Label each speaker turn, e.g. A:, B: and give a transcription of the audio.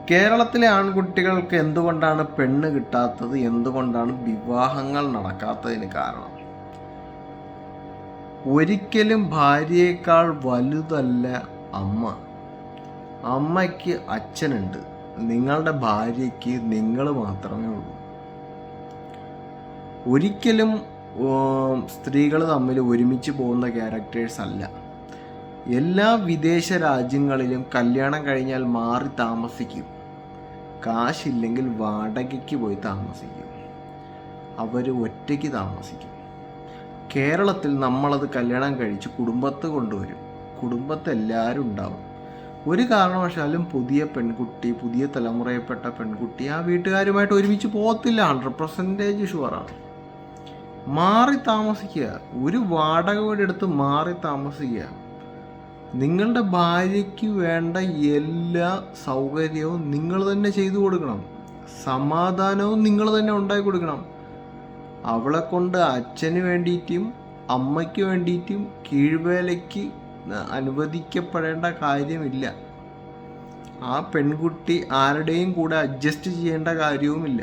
A: കേരളത്തിലെ ആൺകുട്ടികൾക്ക് എന്തുകൊണ്ടാണ് പെണ്ണ് കിട്ടാത്തത്, എന്തുകൊണ്ടാണ് വിവാഹങ്ങൾ നടക്കാത്തതിന് കാരണം? ഒരിക്കലും ഭാര്യയേക്കാൾ വലുതല്ല അമ്മ. അമ്മയ്ക്ക് അച്ഛനുണ്ട്, നിങ്ങളുടെ ഭാര്യയ്ക്ക് നിങ്ങൾ മാത്രമേ ഉള്ളൂ. ഒരിക്കലും സ്ത്രീകൾ തമ്മിൽ ഒരുമിച്ച് പോകുന്ന ക്യാരക്ടേഴ്സ് അല്ല. എല്ലാ വിദേശ രാജ്യങ്ങളിലും കല്യാണം കഴിഞ്ഞാൽ മാറി താമസിക്കും. കാശില്ലെങ്കിൽ വാടകയ്ക്ക് പോയി താമസിക്കും. അവർ ഒറ്റയ്ക്ക് താമസിക്കും. കേരളത്തിൽ നമ്മളത് കല്യാണം കഴിച്ച് കുടുംബത്ത് കൊണ്ടുവരും. കുടുംബത്ത് എല്ലാവരും ഉണ്ടാവും. ഒരു കാരണവശാലും പുതിയ പെൺകുട്ടി, പുതിയ തലമുറയിൽപ്പെട്ട പെൺകുട്ടി ആ വീട്ടുകാരുമായിട്ട് ഒരുമിച്ച് പോകത്തില്ല. 100% ഷുവറാണ്. മാറി താമസിക്കുക, ഒരു വാടക വീട് എടുത്ത് മാറി താമസിക്കുക. നിങ്ങളുടെ ഭാര്യയ്ക്ക് വേണ്ട എല്ലാ സൗകര്യവും നിങ്ങൾ തന്നെ ചെയ്തു കൊടുക്കണം. സമാധാനവും നിങ്ങൾ തന്നെ ഉണ്ടാക്കി കൊടുക്കണം. അവളെ കൊണ്ട് അച്ഛന് വേണ്ടിയിട്ടും അമ്മയ്ക്ക് വേണ്ടിയിട്ടും കീഴ്വേലയ്ക്ക് അനുവദിക്കപ്പെടേണ്ട കാര്യമില്ല. ആ പെൺകുട്ടി ആരുടെയും കൂടെ അഡ്ജസ്റ്റ് ചെയ്യേണ്ട കാര്യവുമില്ല.